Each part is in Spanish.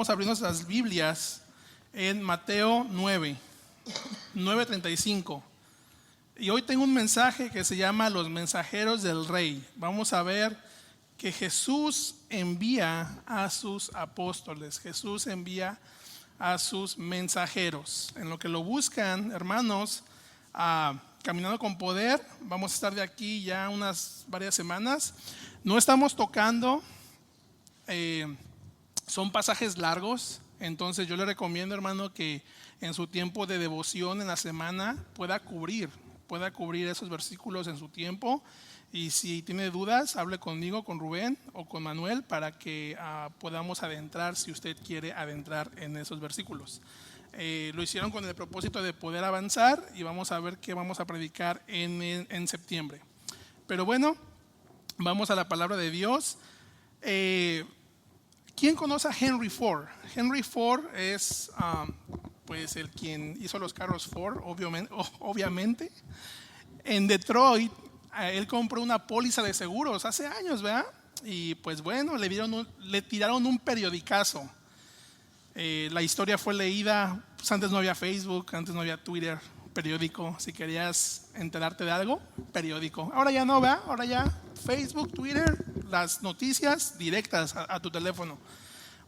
Vamos a abrir nuestras Biblias en Mateo 9:35. Y hoy tengo un mensaje que se llama Los mensajeros del Rey. Vamos a ver que Jesús envía a sus apóstoles, Jesús envía a sus mensajeros. En lo que lo buscan, hermanos, Caminando con Poder, vamos a estar de aquí ya unas varias semanas. No estamos tocando, son pasajes largos, entonces yo le recomiendo, hermano, que en su tiempo de devoción en la semana pueda cubrir esos versículos en su tiempo. Y si tiene dudas, hable conmigo, con Rubén o con Manuel para que podamos adentrar, si usted quiere adentrar en esos versículos. Lo hicieron con el propósito de poder avanzar y vamos a ver qué vamos a predicar en septiembre. Pero bueno, vamos a la palabra de Dios. ¿Quién conoce a Henry Ford? Henry Ford es pues el quien hizo los carros Ford, obviamente. En Detroit, él compró una póliza de seguros hace años, ¿verdad? Y pues bueno, le tiraron un periodicazo. La historia fue leída, pues antes no había Facebook, antes no había Twitter, periódico. Si querías enterarte de algo, periódico. Ahora ya no, ¿verdad? Ahora ya Facebook, Twitter, las noticias directas a tu teléfono.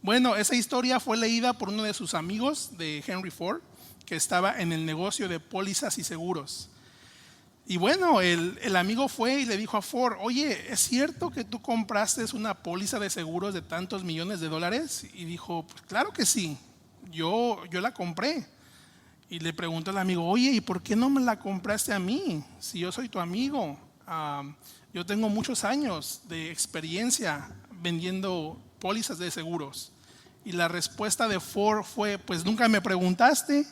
Bueno, esa historia fue leída por uno de sus amigos de Henry Ford, que estaba en el negocio de pólizas y seguros. Y bueno, el amigo fue y le dijo a Ford: oye, ¿es cierto que tú compraste una póliza de seguros de tantos millones de dólares? Y dijo: pues claro que sí, yo la compré. Y le preguntó al amigo: oye, ¿y por qué no me la compraste a mí? Si yo soy tu amigo, yo tengo muchos años de experiencia vendiendo pólizas de seguros. Y la respuesta de Ford fue: pues nunca me preguntaste.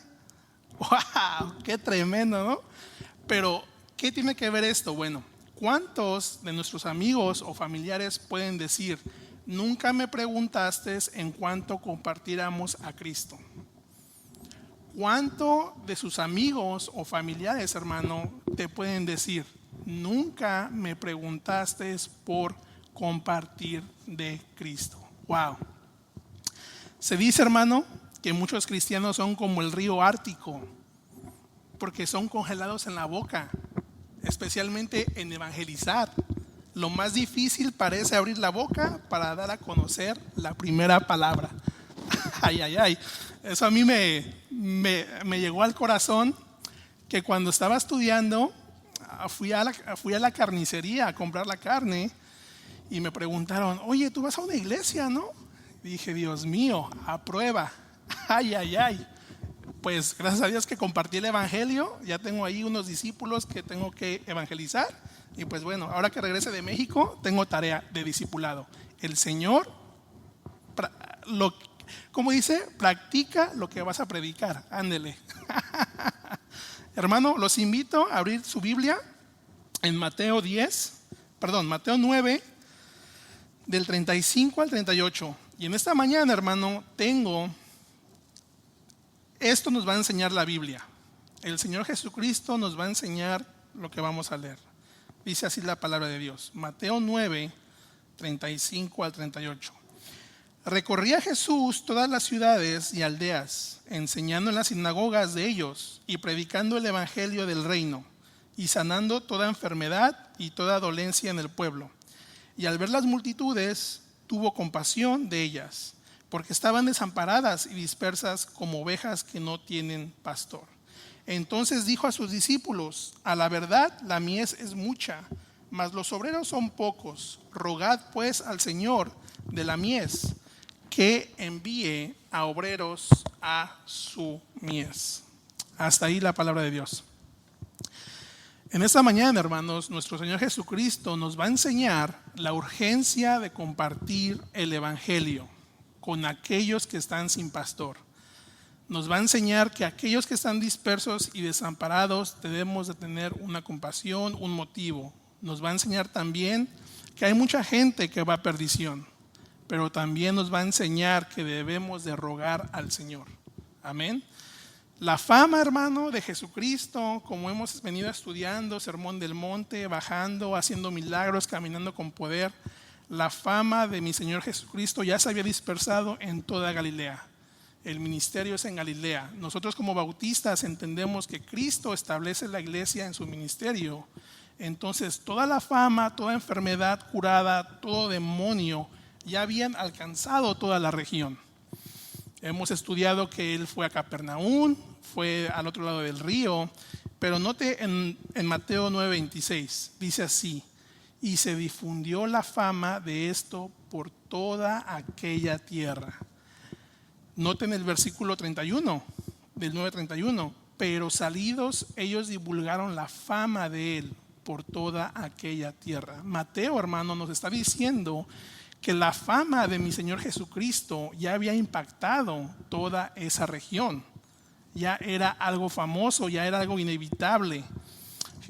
¡Wow! ¡Qué tremendo!, ¿no? Pero ¿qué tiene que ver esto? Bueno, ¿cuántos de nuestros amigos o familiares pueden decir: nunca me preguntaste en cuánto compartiéramos a Cristo? ¿Cuánto de sus amigos o familiares, hermano, te pueden decir: nunca me preguntaste por compartir de Cristo? Wow. Se dice, hermano, que muchos cristianos son como el río Ártico, porque son congelados en la boca, especialmente en evangelizar. Lo más difícil parece abrir la boca para dar a conocer la primera palabra. Ay, ay, ay. Eso a mí me llegó al corazón, que cuando estaba estudiando fui a la carnicería a comprar la carne y me preguntaron: oye, tú vas a una iglesia, ¿no? Y dije: Dios mío, a prueba. Ay, ay, ay. Pues gracias a Dios que compartí el evangelio, ya tengo ahí unos discípulos que tengo que evangelizar. Y pues bueno, ahora que regrese de México, tengo tarea de discipulado. El Señor, ¿cómo dice? Practica lo que vas a predicar. Ándele. Hermano, los invito a abrir su Biblia en Mateo 9, del 35 al 38. Y en esta mañana, hermano, esto nos va a enseñar la Biblia. El Señor Jesucristo nos va a enseñar lo que vamos a leer. Dice así la palabra de Dios. Mateo 9, 35 al 38. Recorría Jesús todas las ciudades y aldeas, enseñando en las sinagogas de ellos y predicando el evangelio del reino, y sanando toda enfermedad y toda dolencia en el pueblo. Y al ver las multitudes, tuvo compasión de ellas, porque estaban desamparadas y dispersas como ovejas que no tienen pastor. Entonces dijo a sus discípulos: a la verdad, la mies es mucha, mas los obreros son pocos. Rogad pues al Señor de la mies que envíe a obreros a su mies. Hasta ahí la palabra de Dios. En esta mañana, hermanos, nuestro Señor Jesucristo nos va a enseñar la urgencia de compartir el evangelio con aquellos que están sin pastor. Nos va a enseñar que aquellos que están dispersos y desamparados debemos de tener una compasión, un motivo. Nos va a enseñar también que hay mucha gente que va a perdición, pero también nos va a enseñar que debemos de rogar al Señor. Amén. La fama, hermano, de Jesucristo, como hemos venido estudiando, Sermón del Monte, bajando, haciendo milagros, caminando con poder. La fama de mi Señor Jesucristo ya se había dispersado en toda Galilea. El ministerio es en Galilea. Nosotros como bautistas entendemos que Cristo establece la iglesia en su ministerio. Entonces toda la fama, toda enfermedad curada, todo demonio ya habían alcanzado toda la región. Hemos estudiado que él fue a Capernaum, fue al otro lado del río, pero note en Mateo 9:26, dice así: y se difundió la fama de esto por toda aquella tierra. Noten el versículo 31 del 9:31, pero salidos ellos divulgaron la fama de él por toda aquella tierra. Mateo, hermano, nos está diciendo que la fama de mi Señor Jesucristo ya había impactado toda esa región. Ya era algo famoso, ya era algo inevitable.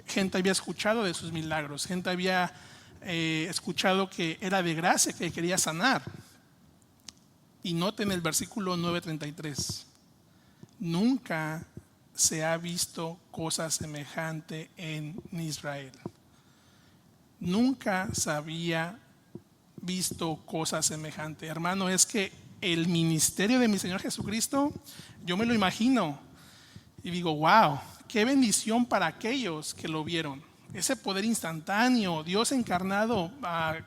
Gente había escuchado de sus milagros, gente había escuchado que era de gracia, que quería sanar. Y noten el versículo 9:33. Nunca se ha visto cosa semejante en Israel. Nunca se había visto cosa semejante. Hermano, es que el ministerio de mi Señor Jesucristo, yo me lo imagino y digo, wow, qué bendición para aquellos que lo vieron. Ese poder instantáneo, Dios encarnado,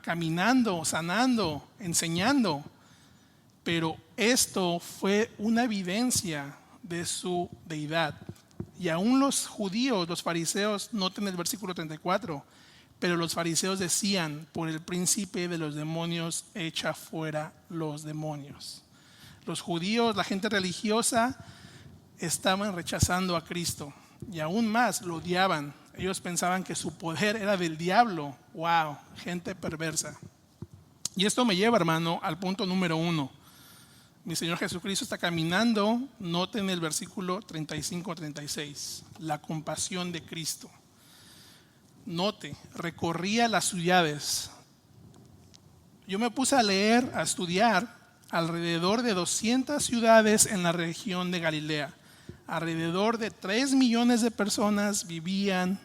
caminando, sanando, enseñando. Pero esto fue una evidencia de su deidad. Y aún los judíos, los fariseos, noten el versículo 34, pero los fariseos decían: por el príncipe de los demonios echa fuera los demonios. Los judíos, la gente religiosa, estaban rechazando a Cristo y aún más lo odiaban. Ellos pensaban que su poder era del diablo. Wow, gente perversa. Y esto me lleva, hermano, al punto número 1. Mi Señor Jesucristo está caminando. Noten el versículo 35-36, la compasión de Cristo. Note, recorría las ciudades. Yo me puse a leer, a estudiar alrededor de 200 ciudades en la región de Galilea. Alrededor de 3 millones de personas vivían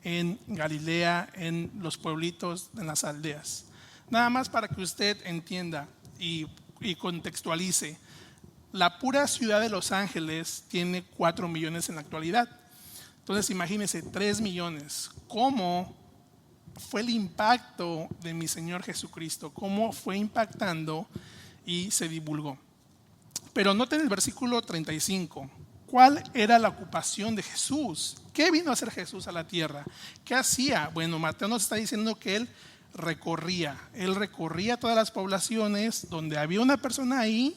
en Galilea, en los pueblitos, en las aldeas. Nada más para que usted entienda y contextualice. La pura ciudad de Los Ángeles tiene 4 millones en la actualidad. Entonces imagínense, 3 millones. ¿Cómo fue el impacto de mi Señor Jesucristo? ¿Cómo fue impactando y se divulgó? Pero noten el versículo 35. ¿Cuál era la ocupación de Jesús? ¿Qué vino a hacer Jesús a la tierra? ¿Qué hacía? Bueno, Mateo nos está diciendo que él recorría todas las poblaciones donde había una persona ahí,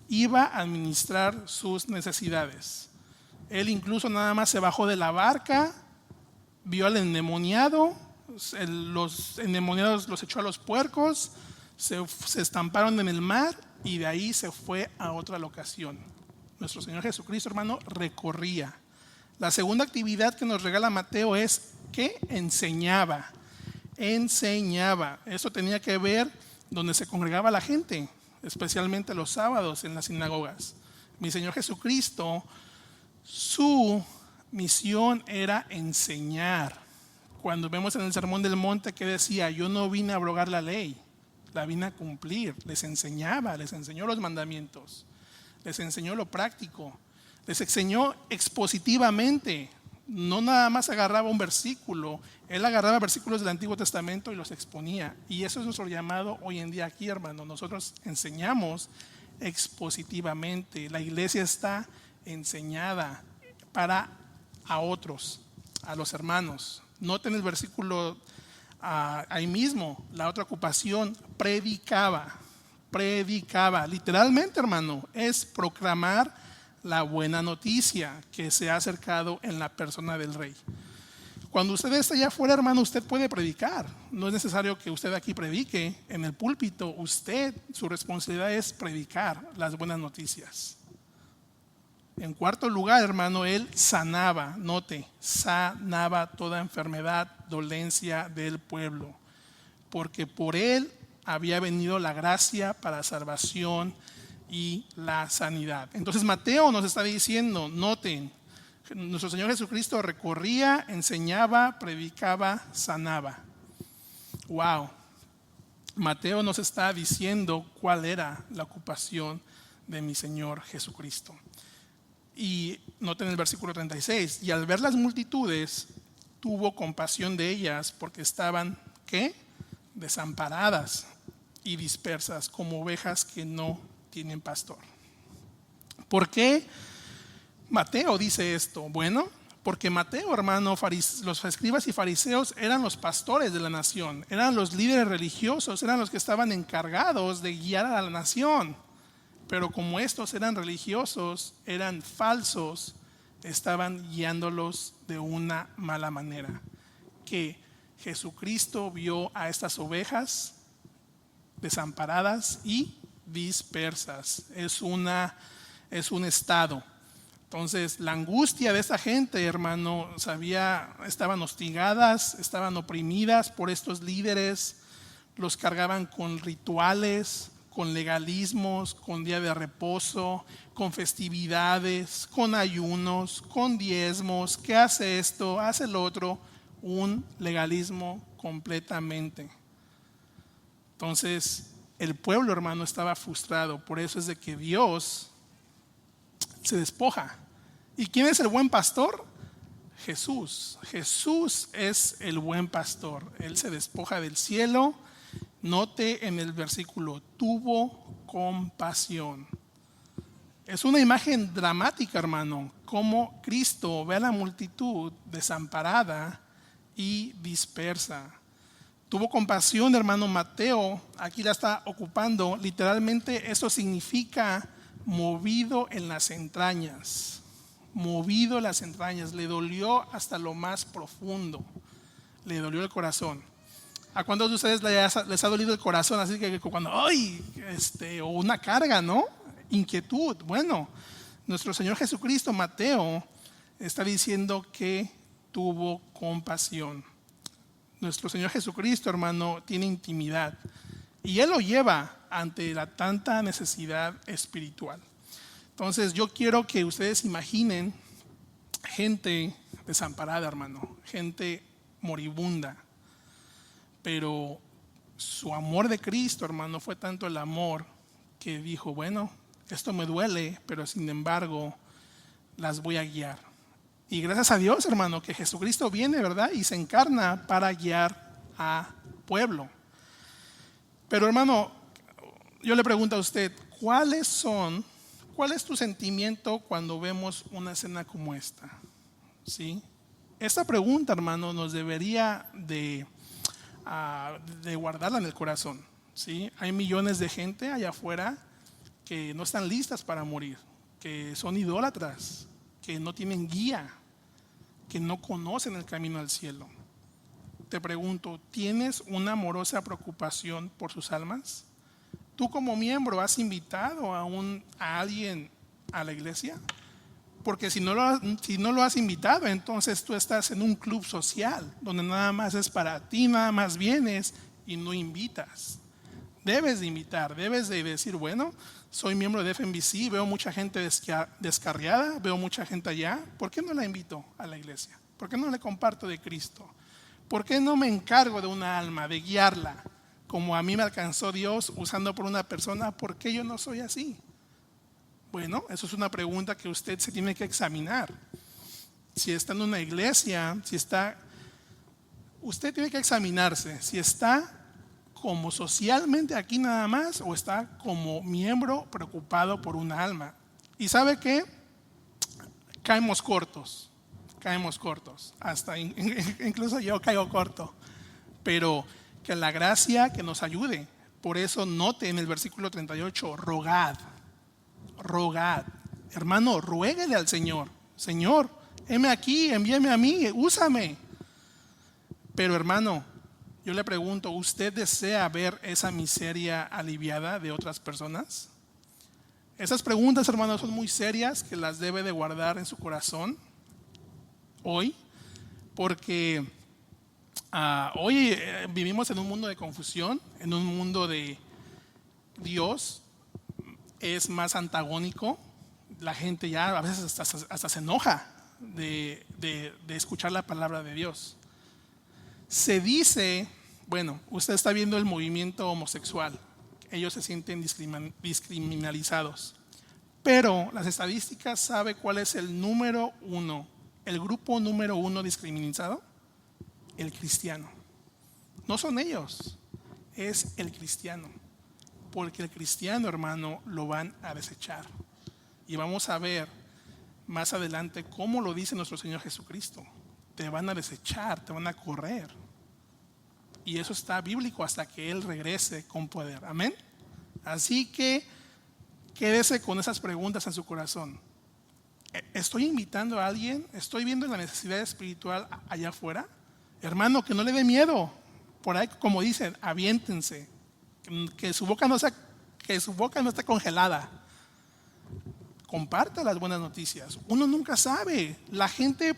iba a administrar sus necesidades. Él incluso nada más se bajó de la barca, vio al endemoniado, los endemoniados los echó a los puercos, se estamparon en el mar y de ahí se fue a otra locación. Nuestro Señor Jesucristo, hermano, recorría. La segunda actividad que nos regala Mateo es que enseñaba. Eso tenía que ver donde se congregaba la gente, especialmente los sábados en las sinagogas. Mi Señor Jesucristo, su misión era enseñar. Cuando vemos en el Sermón del Monte que decía: yo no vine a abrogar la ley, la vine a cumplir. Les enseñaba, les enseñó los mandamientos, les enseñó lo práctico, les enseñó expositivamente. No nada más agarraba un versículo, él agarraba versículos del Antiguo Testamento y los exponía. Y eso es nuestro llamado hoy en día aquí, hermano. Nosotros enseñamos expositivamente. La iglesia está enseñada para a otros, a los hermanos. Noten el versículo ahí mismo, la otra ocupación: predicaba. Literalmente, hermano, es proclamar la buena noticia que se ha acercado en la persona del Rey. Cuando usted está allá afuera, hermano, usted puede predicar. No es necesario que usted aquí predique en el púlpito. Su responsabilidad es predicar las buenas noticias. En cuarto lugar, hermano, él sanaba. Note, sanaba toda enfermedad, dolencia del pueblo, porque por él había venido la gracia para salvación y la sanidad. Entonces Mateo nos está diciendo, noten, nuestro Señor Jesucristo recorría, enseñaba, predicaba, sanaba. Wow. Mateo nos está diciendo cuál era la ocupación de mi Señor Jesucristo. Y noten el versículo 36, y al ver las multitudes, tuvo compasión de ellas porque estaban, ¿qué? Desamparadas y dispersas como ovejas que no tienen pastor. ¿Por qué Mateo dice esto? Bueno, porque Mateo, hermano, los escribas y fariseos eran los pastores de la nación, eran los líderes religiosos, eran los que estaban encargados de guiar a la nación. Pero como estos eran religiosos, eran falsos, estaban guiándolos de una mala manera. Que Jesucristo vio a estas ovejas desamparadas y dispersas. Es un estado. Entonces, la angustia de esta gente, hermano, estaban hostigadas, estaban oprimidas por estos líderes, los cargaban con rituales, con legalismos, con día de reposo, con festividades, con ayunos, con diezmos, que hace esto, hace el otro, un legalismo completamente. Entonces, el pueblo, hermano, estaba frustrado, por eso es de que Dios se despoja. ¿Y quién es el buen pastor? Jesús. Jesús es el buen pastor. Él se despoja del cielo. Note en el versículo, tuvo compasión. Es una imagen dramática, hermano, como Cristo ve a la multitud desamparada y dispersa. Tuvo compasión, hermano. Mateo aquí la está ocupando. Literalmente eso significa movido en las entrañas. Movido en las entrañas. Le dolió hasta lo más profundo. Le dolió el corazón. ¿A cuántos de ustedes les ha dolido el corazón? Así que cuando, o una carga, ¿no? Inquietud. Bueno, nuestro Señor Jesucristo, Mateo, está diciendo que tuvo compasión. Nuestro Señor Jesucristo, hermano, tiene intimidad. Y Él lo lleva ante la tanta necesidad espiritual. Entonces, yo quiero que ustedes imaginen gente desamparada, hermano. Gente moribunda. Pero su amor de Cristo, hermano, fue tanto el amor que dijo, bueno, esto me duele, pero sin embargo las voy a guiar. Y gracias a Dios, hermano, que Jesucristo viene, ¿verdad? Y se encarna para guiar a pueblo. Pero, hermano, yo le pregunto a usted, ¿cuál es tu sentimiento cuando vemos una escena como esta? ¿Sí? Esta pregunta, hermano, nos debería de guardarla en el corazón. ¿Sí? Hay millones de gente allá afuera que no están listas para morir, que son idólatras, que no tienen guía, que no conocen el camino al cielo. Te pregunto, ¿tienes una amorosa preocupación por sus almas? ¿Tú como miembro has invitado a alguien a la iglesia? Porque si no lo has invitado, entonces tú estás en un club social donde nada más es para ti, nada más vienes y no invitas. Debes de invitar, debes de decir, bueno, soy miembro de FMBC, veo mucha gente descarriada, veo mucha gente allá. ¿Por qué no la invito a la iglesia? ¿Por qué no le comparto de Cristo? ¿Por qué no me encargo de una alma, de guiarla? Como a mí me alcanzó Dios usando por una persona, ¿por qué yo no soy así? Bueno, eso es una pregunta que usted se tiene que examinar. Si está en una iglesia, usted tiene que examinarse si está como socialmente aquí nada más o está como miembro preocupado por un alma. ¿Y sabe qué? Caemos cortos. Hasta incluso yo caigo corto. Pero que la gracia que nos ayude. Por eso note en el versículo 38, rogad. Hermano, ruéguele al Señor. Señor, heme aquí, envíame a mí, úsame. Pero hermano, yo le pregunto, ¿usted desea ver esa miseria aliviada de otras personas? Esas preguntas, hermanos, son muy serias que las debe de guardar en su corazón hoy, porque hoy vivimos en un mundo de confusión, en un mundo de Dios es más antagónico. La gente ya a veces hasta se enoja de escuchar la palabra de Dios. Se dice Bueno, usted está viendo el movimiento homosexual. Ellos se sienten discriminalizados. Pero las estadísticas, ¿sabe cuál es el número uno? El grupo número uno discriminado, el cristiano. No son ellos, es el cristiano. Porque el cristiano, hermano, lo van a desechar. Y vamos a ver más adelante cómo lo dice nuestro Señor Jesucristo. Te van a desechar, te van a correr. Y eso está bíblico hasta que Él regrese con poder. Amén. Así que quédese con esas preguntas en su corazón. ¿Estoy invitando a alguien? ¿Estoy viendo la necesidad espiritual allá afuera? Hermano, que no le dé miedo. Por ahí, como dicen, aviéntense. Que su boca no esté congelada. Comparta las buenas noticias. Uno nunca sabe. La gente,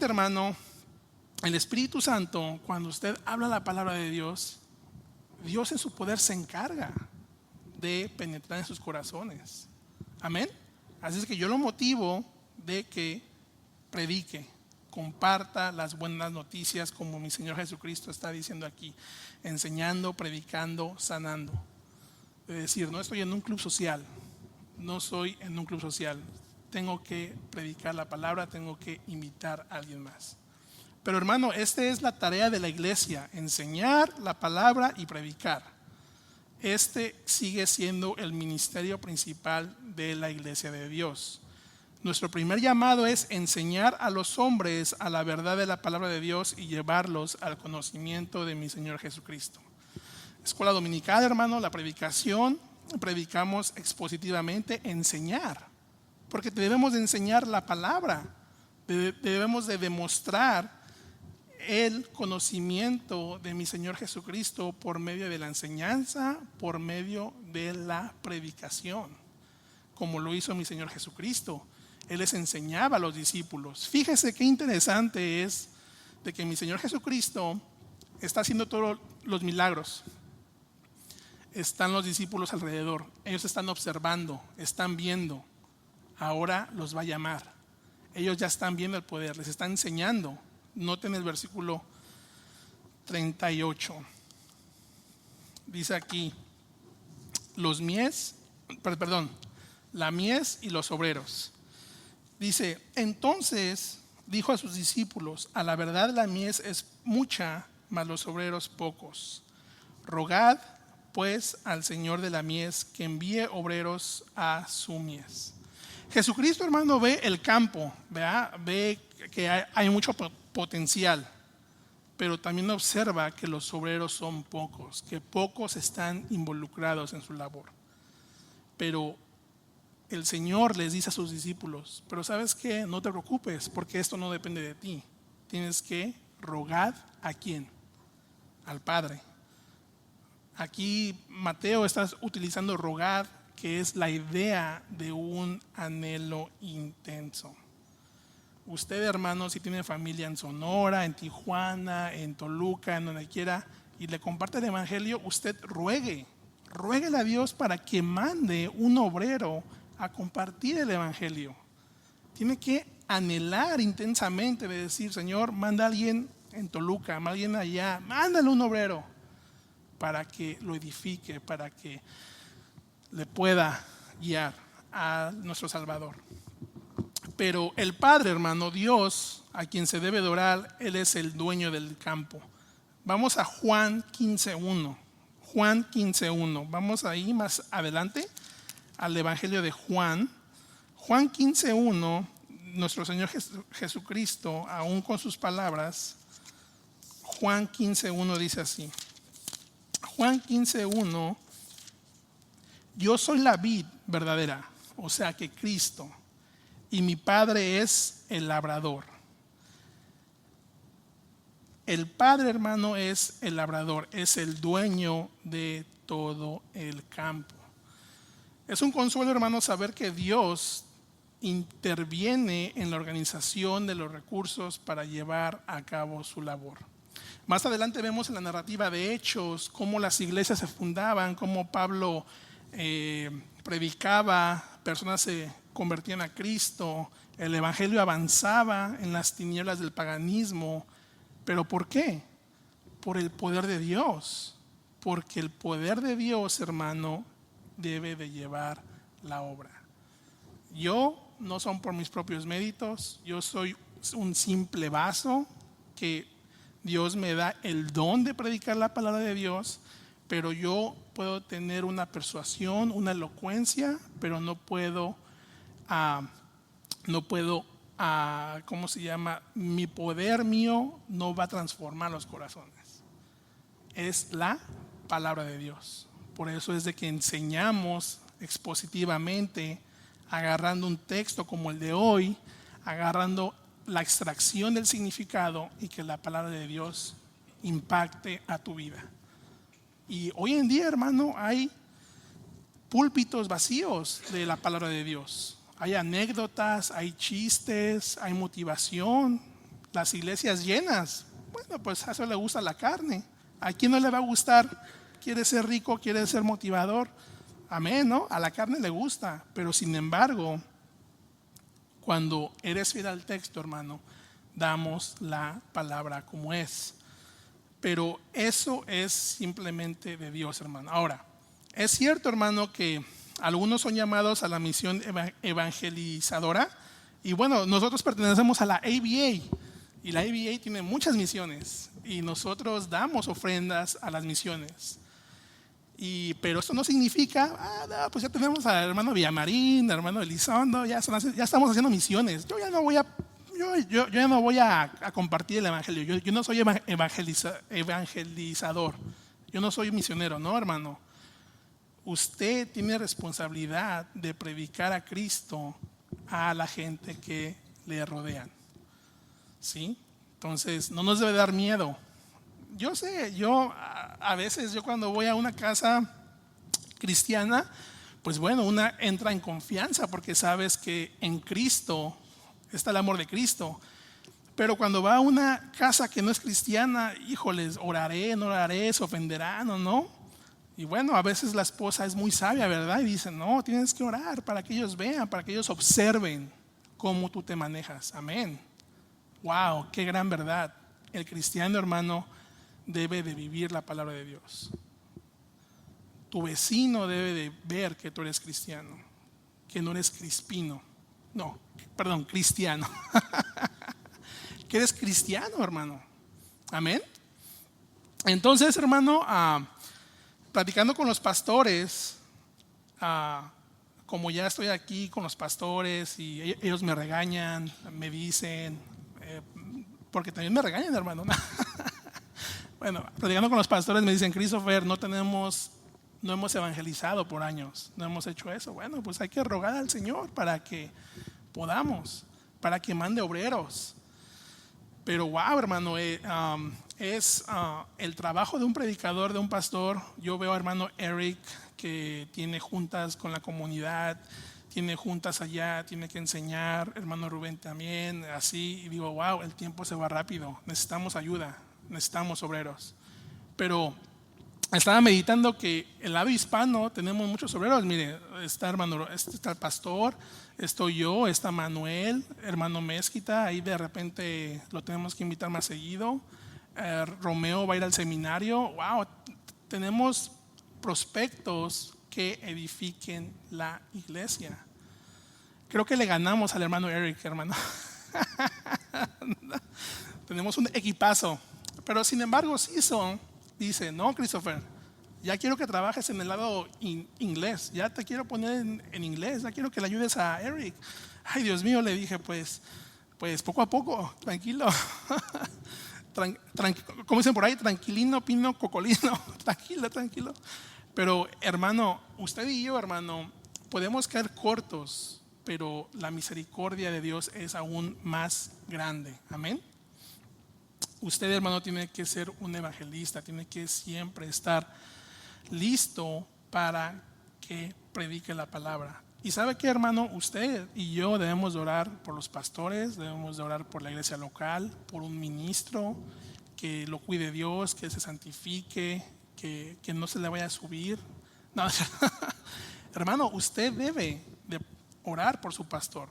hermano, el Espíritu Santo, cuando usted habla la palabra de Dios, Dios en su poder se encarga de penetrar en sus corazones. Amén. Así es que yo lo motivo de que predique, comparta las buenas noticias como mi Señor Jesucristo está diciendo aquí, enseñando, predicando, sanando. Es decir, no estoy en un club social, tengo que predicar la palabra, tengo que invitar a alguien más. Pero hermano, esta es la tarea de la iglesia, enseñar la palabra y predicar. Este sigue siendo el ministerio principal de la iglesia de Dios. Nuestro primer llamado es enseñar a los hombres a la verdad de la palabra de Dios y llevarlos al conocimiento de mi Señor Jesucristo. Escuela dominical, hermano, la predicación, predicamos expositivamente, enseñar, porque debemos de enseñar la palabra, debemos de demostrar el conocimiento de mi Señor Jesucristo por medio de la enseñanza, por medio de la predicación, como lo hizo mi Señor Jesucristo. Él les enseñaba a los discípulos. Fíjese qué interesante es de que mi Señor Jesucristo está haciendo todos los milagros. Están los discípulos alrededor, ellos están observando, están viendo. Ahora los va a llamar. Ellos ya están viendo el poder, les está enseñando. Noten el versículo 38. Dice aquí, la mies y los obreros. Dice, entonces dijo a sus discípulos, a la verdad la mies es mucha, mas los obreros pocos. Rogad pues al Señor de la mies que envíe obreros a su mies. Jesucristo, hermano, ve el campo, ¿verdad? Ve que hay mucho potencial, pero también observa que los obreros son pocos, que pocos están involucrados en su labor. Pero el Señor les dice a sus discípulos, pero ¿sabes qué? No te preocupes, porque esto no depende de ti. Tienes que rogar ¿a quién? Al Padre. Aquí Mateo está utilizando rogar, que es la idea de un anhelo intenso. Usted, hermano, si tiene familia en Sonora, en Tijuana, en Toluca, en donde quiera, y le comparte el evangelio, usted ruéguele a Dios para que mande un obrero a compartir el evangelio. Tiene que anhelar intensamente de decir, Señor, manda a alguien en Toluca, manda a alguien allá, mándale un obrero para que lo edifique, para que le pueda guiar a nuestro Salvador. Pero el Padre, hermano, Dios, a quien se debe adorar, Él es el dueño del campo. Vamos a Juan 15:1. Juan 15:1. Vamos ahí más adelante al Evangelio de Juan. Juan 15:1, nuestro Señor Jesucristo, aún con sus palabras, Juan 15:1 dice así. Juan 15:1, yo soy la vid verdadera, o sea que Cristo, y mi Padre es el labrador. El Padre, hermano, es el labrador, es el dueño de todo el campo. Es un consuelo, hermano, saber que Dios interviene en la organización de los recursos para llevar a cabo su labor. Más adelante vemos en la narrativa de Hechos cómo las iglesias se fundaban, cómo Pablo predicaba, personas se convertían a Cristo, el evangelio avanzaba en las tinieblas del paganismo. ¿Pero por qué? por el poder de Dios, porque el poder de Dios, hermano, debe de llevar la obra. Yo no son por mis propios méritos, yo soy un simple vaso que Dios me da el don de predicar la palabra de Dios, pero yo puedo tener una persuasión, una elocuencia, pero no puedo, ¿cómo se llama? Mi poder mío no va a transformar los corazones. Es la palabra de Dios. Por eso es de que enseñamos expositivamente, agarrando un texto como el de hoy, agarrando la extracción del significado y que la palabra de Dios impacte a tu vida. Y hoy en día, hermano, hay púlpitos vacíos de la palabra de Dios. Hay anécdotas, hay chistes, hay motivación, las iglesias llenas. Bueno, pues a eso le gusta la carne. ¿A quién no le va a gustar? ¿Quiere ser rico? ¿Quiere ser motivador? Amén, ¿no? A la carne le gusta, pero sin embargo, cuando eres fiel al texto, hermano, damos la palabra como es. Pero eso es simplemente de Dios, hermano. Ahora, es cierto, hermano, que algunos son llamados a la misión evangelizadora. Y bueno, nosotros pertenecemos a la ABA. Y la ABA tiene muchas misiones. Y nosotros damos ofrendas a las misiones. Pero esto no significa, no, pues ya tenemos al hermano Villamarín, al hermano Elizondo, ya estamos haciendo misiones. Yo ya no voy a compartir el evangelio. Yo no soy evangelizador. Yo no soy misionero, no, hermano. Usted tiene responsabilidad de predicar a Cristo a la gente que le rodean. ¿Sí? Entonces, no nos debe dar miedo. Yo sé, a veces cuando voy a una casa cristiana, pues bueno, una entra en confianza porque sabes que en Cristo está el amor de Cristo. Pero cuando va a una casa que no es cristiana, híjoles, oraré, no oraré, se ofenderán o no. Y bueno, a veces la esposa es muy sabia, ¿verdad? Y dice, no, tienes que orar para que ellos vean, para que ellos observen cómo tú te manejas. Amén. Wow, qué gran verdad. El cristiano, hermano, debe de vivir la palabra de Dios. Tu vecino debe de ver que tú eres cristiano, que no eres crispino. No, perdón, cristiano. Que eres cristiano, hermano. Amén. Entonces, hermano, platicando con los pastores, como ya estoy aquí con los pastores y ellos me regañan, me dicen, porque también me regañan, hermano. Bueno, platicando con los pastores me dicen, Christopher, no hemos evangelizado por años, no hemos hecho eso. Bueno, pues hay que rogar al Señor para que podamos, para que mande obreros. Pero wow, hermano, es el trabajo de un predicador, de un pastor. Yo veo a hermano Eric que tiene juntas con la comunidad, tiene juntas allá, tiene que enseñar, hermano Rubén también, así, y digo, wow, el tiempo se va rápido, necesitamos ayuda, necesitamos obreros. Pero estaba meditando que el lado hispano tenemos muchos obreros. Mire, está el pastor, estoy yo, está Manuel, hermano Mezquita, ahí de repente lo tenemos que invitar más seguido. Romeo va a ir al seminario. Wow, tenemos prospectos que edifiquen la iglesia. Creo que le ganamos al hermano Eric, hermano. Tenemos un equipazo. Pero sin embargo, dice, no, Christopher, ya quiero que trabajes en el lado inglés, ya te quiero poner en inglés, ya quiero que le ayudes a Eric. Ay, Dios mío, le dije, pues poco a poco, tranquilo. Como dicen por ahí, tranquilino, pino, cocolino, tranquilo. Pero hermano, usted y yo, hermano, podemos caer cortos, pero la misericordia de Dios es aún más grande. Amén. Usted, hermano, tiene que ser un evangelista, tiene que siempre estar listo para que predique la palabra. Y sabe qué, hermano, usted y yo debemos de orar por los pastores, debemos de orar por la iglesia local, por un ministro, que lo cuide Dios, que se santifique, que no se le vaya a subir. No, hermano, usted debe de orar por su pastor,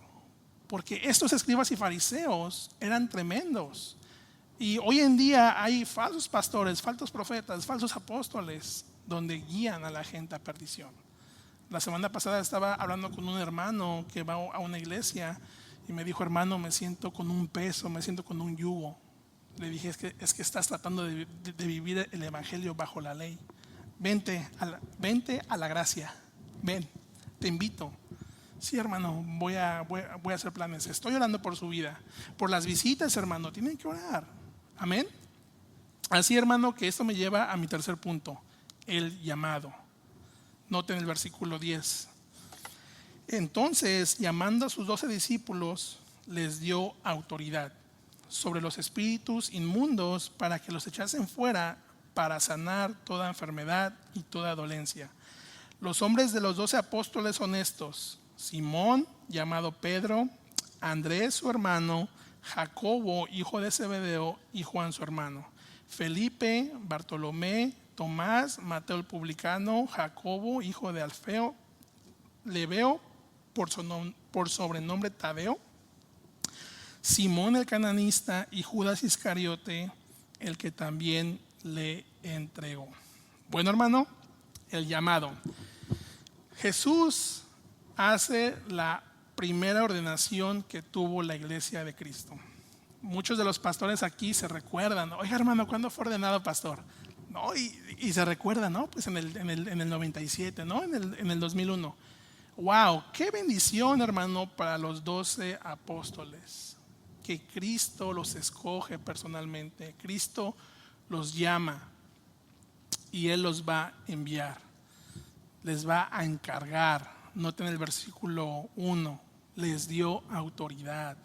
porque estos escribas y fariseos eran tremendos. Y hoy en día hay falsos pastores, falsos profetas, falsos apóstoles, donde guían a la gente a perdición. La semana pasada estaba hablando con un hermano que va a una iglesia y me dijo: hermano, me siento con un peso, me siento con un yugo. Le dije: es que estás tratando de vivir el evangelio bajo la ley. Vente a la gracia, ven, te invito. Sí, hermano, voy a hacer planes. Estoy orando por su vida, por las visitas, hermano, tienen que orar. Amén. Así, hermano, que esto me lleva a mi tercer punto, el llamado. Noten el versículo 10. Entonces, llamando a sus 12 discípulos, les dio autoridad sobre los espíritus inmundos para que los echasen fuera, para sanar toda enfermedad y toda dolencia. Los nombres de los 12 apóstoles son estos: Simón, llamado Pedro; Andrés, su hermano; Jacobo, hijo de Zebedeo; y Juan, su hermano; Felipe, Bartolomé, Tomás, Mateo el publicano; Jacobo, hijo de Alfeo; Lebeo, por sobrenombre Tadeo; Simón el cananista; y Judas Iscariote, el que también le entregó. Bueno, hermano, el llamado. Jesús hace la primera ordenación que tuvo la iglesia de Cristo. Muchos de los pastores aquí se recuerdan: oiga, hermano, ¿cuándo fue ordenado pastor? No, y se recuerda, ¿no? Pues en el 97, ¿no? En el 2001. Wow, qué bendición, hermano, para los 12 apóstoles, que Cristo los escoge personalmente. Cristo los llama y Él los va a enviar, les va a encargar. Noten el versículo 1, les dio autoridad.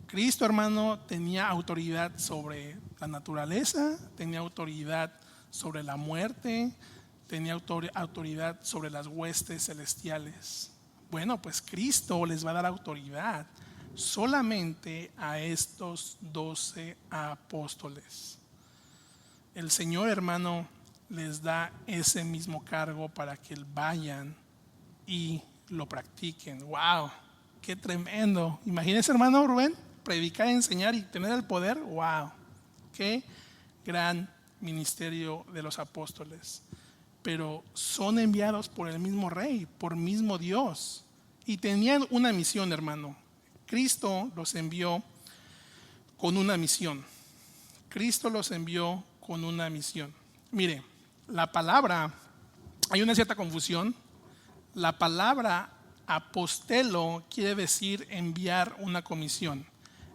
Cristo, hermano, tenía autoridad sobre la naturaleza, tenía autoridad sobre la muerte, tenía autoridad sobre las huestes celestiales. Bueno, pues Cristo les va a dar autoridad solamente a estos 12 apóstoles. El Señor, hermano, les da ese mismo cargo para que vayan y lo practiquen. ¡Wow! ¡Qué tremendo! Imagínense, hermano Rubén, predicar, enseñar y tener el poder. ¡Wow! ¡Qué gran ministerio de los apóstoles! Pero son enviados por el mismo Rey, por mismo Dios. Y tenían una misión, hermano. Cristo los envió con una misión. Cristo los envió con una misión. Mire, la palabra, hay una cierta confusión. La palabra apostelo quiere decir enviar una comisión.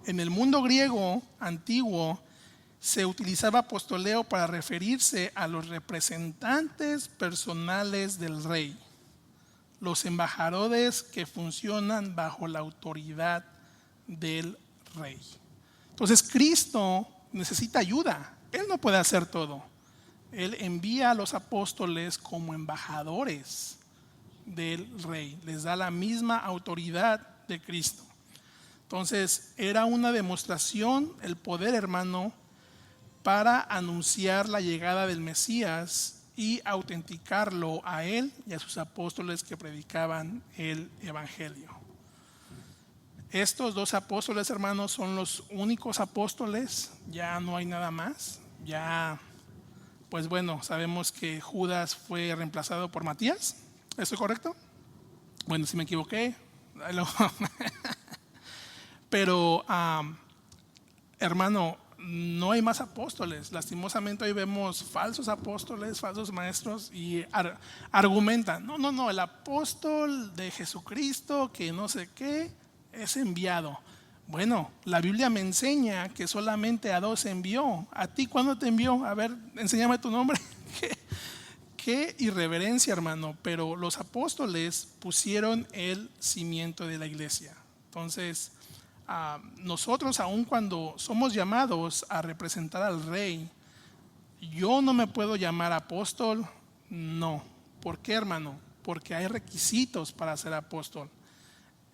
En el mundo griego antiguo se utilizaba apostoleo para referirse a los representantes personales del rey, los embajadores que funcionan bajo la autoridad del rey. Entonces Cristo necesita ayuda. Él no puede hacer todo. Él envía a los apóstoles como embajadores del rey, les da la misma autoridad de Cristo. Entonces era una demostración, el poder, hermano, para anunciar la llegada del Mesías y autenticarlo a él y a sus apóstoles que predicaban el evangelio. Estos 2 apóstoles, hermanos, son los únicos apóstoles. Ya no hay nada más. Ya, pues bueno, sabemos que Judas fue reemplazado por Matías. ¿Estoy correcto? Bueno, si me equivoqué. Pero, hermano, no hay más apóstoles. Lastimosamente hoy vemos falsos apóstoles, falsos maestros, y argumentan: no, el apóstol de Jesucristo, que no sé qué, es enviado. Bueno, la Biblia me enseña que solamente a 2 envió. ¿A ti cuándo te envió? A ver, enséñame tu nombre. Qué irreverencia, hermano. Pero los apóstoles pusieron el cimiento de la iglesia. Entonces, nosotros, aun cuando somos llamados a representar al rey, yo no me puedo llamar apóstol. No. ¿Por qué, hermano? Porque hay requisitos para ser apóstol.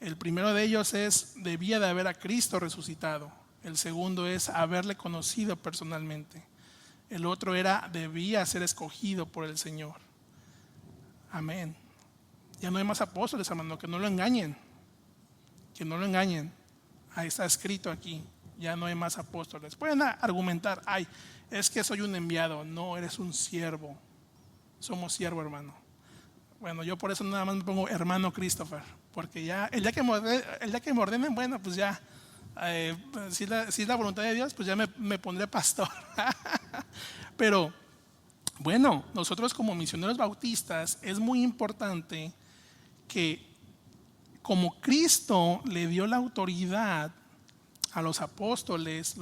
El primero de ellos es: debía de haber a Cristo resucitado. El segundo es haberle conocido personalmente. El otro era: debía ser escogido por el Señor. Amén. Ya no hay más apóstoles, hermano. Que no lo engañen. Que no lo engañen. Ahí está escrito aquí. ya no hay más apóstoles. Pueden argumentar, ay, es que soy un enviado. No, eres un siervo. Somos siervo, hermano. Bueno, yo por eso nada más me pongo hermano Christopher, porque ya el día que me ordenen, bueno, pues ya, si es la voluntad de Dios, pues ya me pondré pastor. Pero bueno, nosotros como misioneros bautistas es muy importante que como Cristo le dio la autoridad a los apóstoles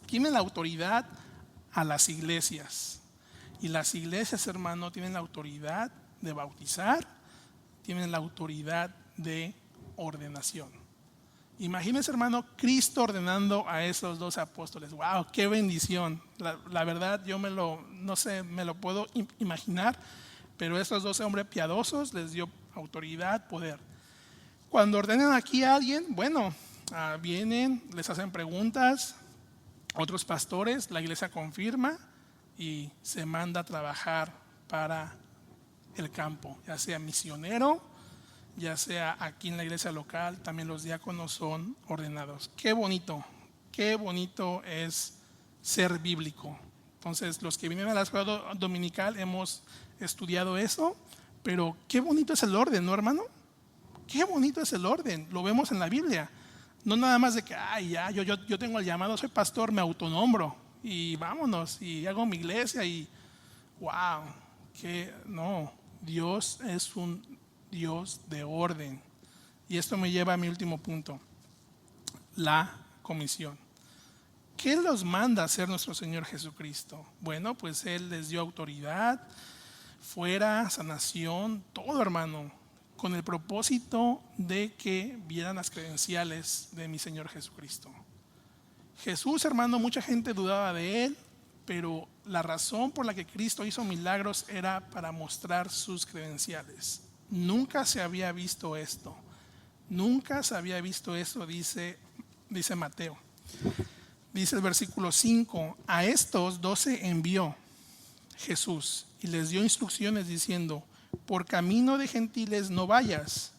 tienen la autoridad a las iglesias. Y las iglesias, hermano, tienen la autoridad de bautizar, tienen la autoridad de ordenación. Imagínense, hermano, Cristo ordenando a esos 12 apóstoles. ¡Wow! ¡Qué bendición! La verdad, yo me lo puedo imaginar, pero estos 12 hombres piadosos les dio autoridad, poder. Cuando ordenan aquí a alguien, bueno, vienen, les hacen preguntas, otros pastores, la iglesia confirma y se manda a trabajar para el campo, ya sea misionero, ya sea aquí en la iglesia local, también los diáconos son ordenados. Qué bonito es ser bíblico. Entonces, los que vienen a la escuela dominical hemos estudiado eso, pero qué bonito es el orden, ¿no, hermano? Qué bonito es el orden, lo vemos en la Biblia. No nada más de que, yo tengo el llamado, soy pastor, me autonombro y vámonos y hago mi iglesia y wow, que no, Dios es un Dios de orden. Y esto me lleva a mi último punto, la comisión. ¿Qué los manda a hacer nuestro Señor Jesucristo? Bueno, pues Él les dio autoridad, fuera, sanación, todo, hermano, con el propósito de que vieran las credenciales de mi Señor Jesucristo. Jesús, hermano, mucha gente dudaba de Él, pero la razón por la que Cristo hizo milagros era para mostrar sus credenciales. Nunca se había visto esto. Nunca se había visto esto, dice Mateo. Dice el versículo 5, a estos 12 envió Jesús y les dio instrucciones diciendo, por camino de gentiles no vayas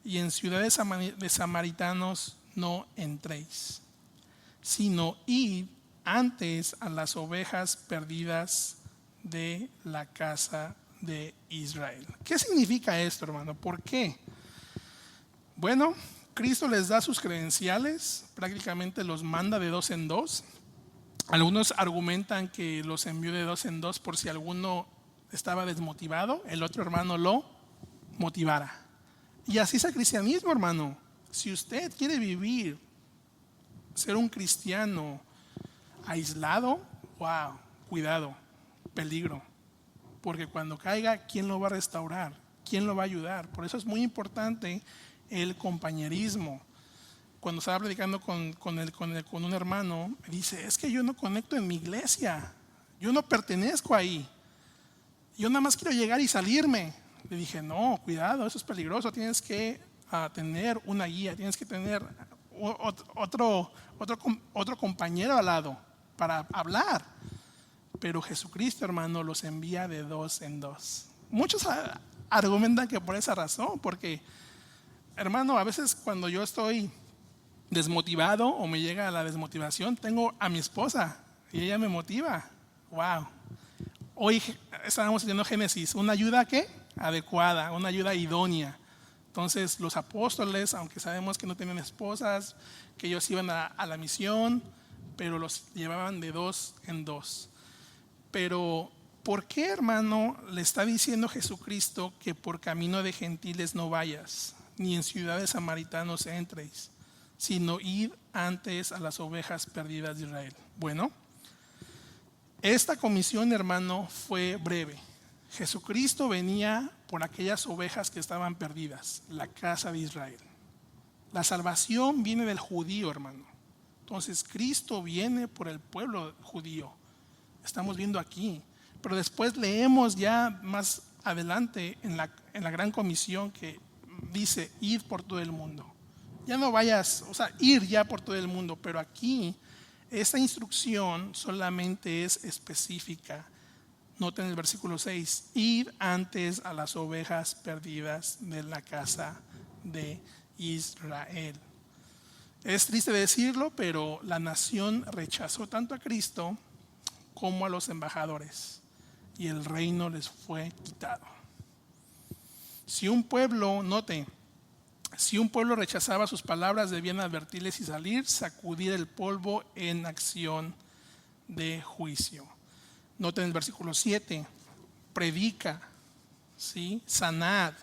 y en ciudades de samaritanos no entréis, sino id antes a las ovejas perdidas de la casa de Israel. ¿Qué significa esto, hermano? ¿Por qué? Bueno, Cristo les da sus credenciales, prácticamente los manda de 2 en 2. Algunos argumentan que los envió de 2 en 2 por si alguno estaba desmotivado, el otro hermano lo motivara. Y así es el cristianismo, hermano. Si usted quiere vivir, ser un cristiano aislado, wow, cuidado, peligro. Porque cuando caiga, ¿quién lo va a restaurar? ¿Quién lo va a ayudar? Por eso es muy importante el compañerismo. Cuando estaba predicando con un hermano, me dice, es que yo no conecto en mi iglesia, yo no pertenezco ahí, yo nada más quiero llegar y salirme. Le dije, no, cuidado, eso es peligroso, tienes que tener una guía, tienes que tener otro compañero al lado para hablar. Pero Jesucristo, hermano, los envía de 2 en 2. Muchos argumentan que por esa razón, porque, hermano, a veces cuando yo estoy desmotivado o me llega la desmotivación, tengo a mi esposa y ella me motiva. Wow. Hoy estábamos leyendo Génesis, una ayuda ¿qué? Adecuada, una ayuda idónea. Entonces los apóstoles, aunque sabemos que no tenían esposas, que ellos iban a la misión, pero los llevaban de 2 en 2. Pero ¿por qué, hermano, le está diciendo Jesucristo que por camino de gentiles no vayas, ni en ciudades samaritanos entréis, sino id antes a las ovejas perdidas de Israel? Bueno, esta comisión, hermano, fue breve. Jesucristo venía por aquellas ovejas que estaban perdidas, la casa de Israel. La salvación viene del judío, hermano. Entonces Cristo viene por el pueblo judío. Estamos viendo aquí. Pero después leemos ya más adelante en la gran comisión que dice, id por todo el mundo. Ya no vayas, ir ya por todo el mundo, pero aquí esta instrucción solamente es específica. Noten el versículo 6, id antes a las ovejas perdidas de la casa de Israel. Es triste decirlo, pero la nación rechazó tanto a Cristo como a los embajadores, y el reino les fue quitado. Si un pueblo, note, si un pueblo rechazaba sus palabras, debían advertirles y salir, sacudir el polvo en acción de juicio. Noten el versículo 7, predica, ¿sí? Sanad,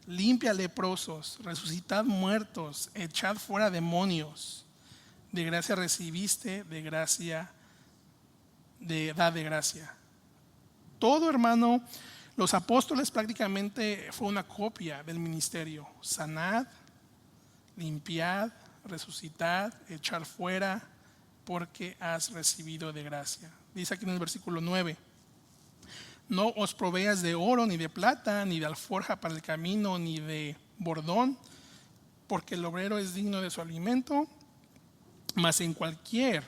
limpia leprosos, resucitad muertos, echad fuera demonios. De gracia recibiste, de gracia da de gracia. Todo, hermano, los apóstoles prácticamente fue una copia del ministerio. Sanad, limpiad, resucitad, echar fuera, porque has recibido de gracia. Dice aquí en el versículo 9, no os proveas de oro, ni de plata, ni de alforja para el camino, ni de bordón, porque el obrero es digno de su alimento. Mas en cualquier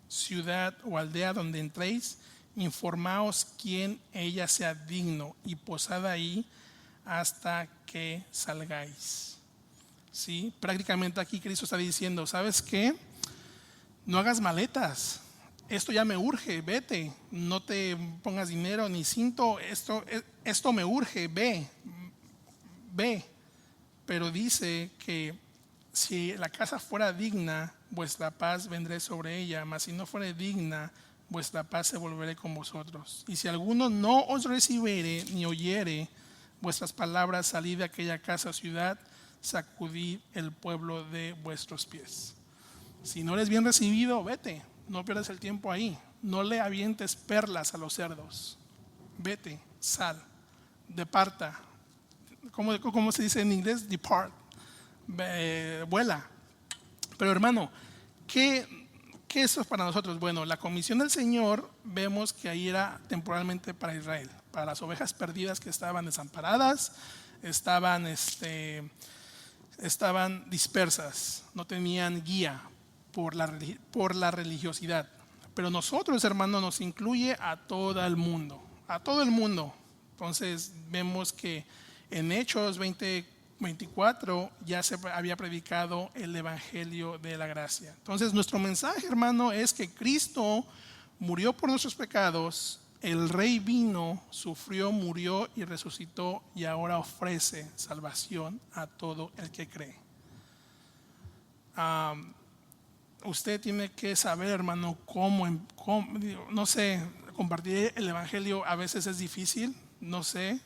ciudad o aldea donde entréis, informaos quién ella sea digno, y posad ahí hasta que salgáis. ¿Sí? Prácticamente aquí Cristo está diciendo, ¿sabes qué? No hagas maletas. Esto ya me urge, vete. No te pongas dinero ni cinto. Esto me urge, ve. Pero dice que si la casa fuera digna, vuestra paz vendré sobre ella, mas si no fuere digna, vuestra paz se volveré con vosotros. Y si alguno no os recibiere ni oyere vuestras palabras, salid de aquella casa o ciudad, sacudid el pueblo de vuestros pies. Si no eres bien recibido, vete, no pierdas el tiempo ahí. No le avientes perlas a los cerdos. Vete, sal, departa. ¿Cómo se dice en inglés? Depart. Vuela. Pero hermano, ¿qué es eso para nosotros? Bueno, la comisión del Señor vemos que ahí era temporalmente para Israel, para las ovejas perdidas que estaban desamparadas, estaban dispersas, no tenían guía por la religiosidad. Pero nosotros, hermano, nos incluye a todo el mundo, a todo el mundo. Entonces vemos que en Hechos 20:24 ya se había predicado el evangelio de la gracia. Entonces nuestro mensaje, hermano, es que Cristo murió por nuestros pecados, el Rey vino, sufrió, murió y resucitó, y ahora ofrece salvación a todo el que cree. Usted tiene que saber, hermano, cómo, no sé, compartir el evangelio a veces es difícil, no sé.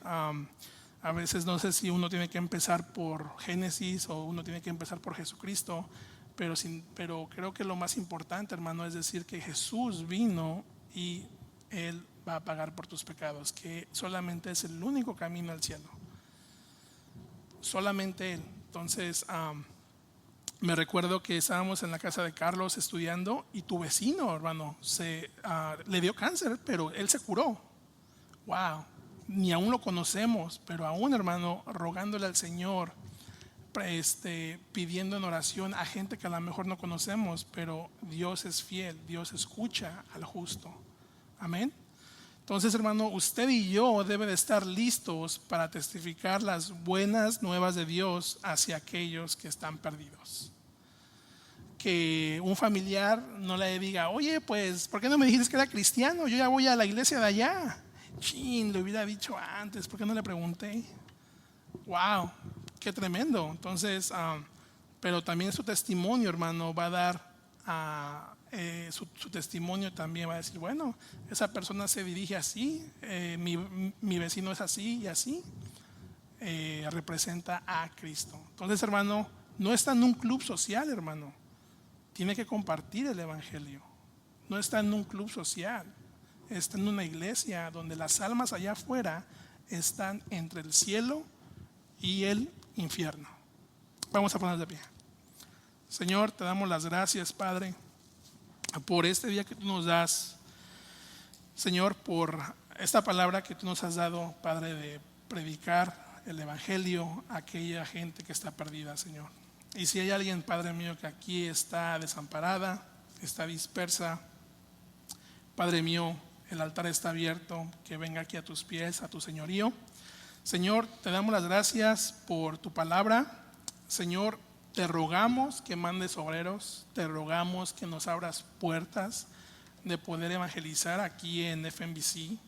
A veces no sé si uno tiene que empezar por Génesis o uno tiene que empezar por Jesucristo, pero creo que lo más importante, hermano, es decir que Jesús vino y Él va a pagar por tus pecados, que solamente es el único camino al cielo, solamente Él. Entonces me recuerdo que estábamos en la casa de Carlos estudiando y tu vecino, hermano, le dio cáncer, pero él se curó. Wow. Ni aún lo conocemos, pero aún, hermano, rogándole al Señor, pidiendo en oración a gente que a lo mejor no conocemos, pero Dios es fiel, Dios escucha al justo. Amén. Entonces, hermano, usted y yo deben de estar listos para testificar las buenas nuevas de Dios hacia aquellos que están perdidos. Que un familiar no le diga, oye, pues, ¿por qué no me dijiste que era cristiano? Yo ya voy a la iglesia de allá. Le hubiera dicho antes, ¿por qué no le pregunté? Wow, qué tremendo. Entonces, pero también su testimonio, hermano, va a dar su testimonio también va a decir, bueno, esa persona se dirige así, mi vecino es así y así, representa a Cristo. Entonces, hermano, no está en un club social, hermano, tiene que compartir el evangelio. No está en un club social, está en una iglesia donde las almas allá afuera están entre el cielo y el infierno. Vamos a ponernos de pie. Señor, te damos las gracias, Padre, por este día que tú nos das. Señor, por esta palabra que tú nos has dado, Padre, de predicar el evangelio a aquella gente que está perdida, Señor. Y si hay alguien, Padre mío, que aquí está desamparada, está dispersa, Padre mío, el altar está abierto, que venga aquí a tus pies, a tu señorío. Señor, te damos las gracias por tu palabra. Señor, Te rogamos que mandes obreros, te rogamos que nos abras puertas de poder evangelizar aquí en FMBC.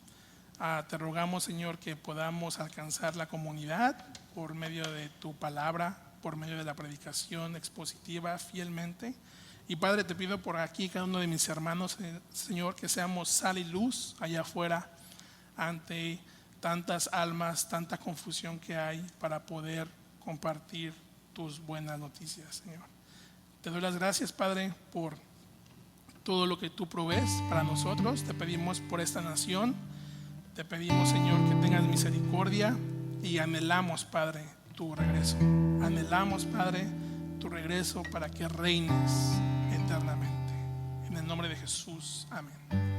Te rogamos, Señor, que podamos alcanzar la comunidad por medio de tu palabra, por medio de la predicación expositiva fielmente. Y Padre, te pido por aquí cada uno de mis hermanos, Señor, que seamos sal y luz allá afuera ante tantas almas, tanta confusión que hay, para poder compartir tus buenas noticias, Señor. Te doy las gracias, Padre, por todo lo que tú provees para nosotros. Te pedimos por esta nación. Te pedimos, Señor, que tengas misericordia, y anhelamos, Padre, tu regreso. Anhelamos, Padre, tu regreso para que reines eternamente. En el nombre de Jesús, amén.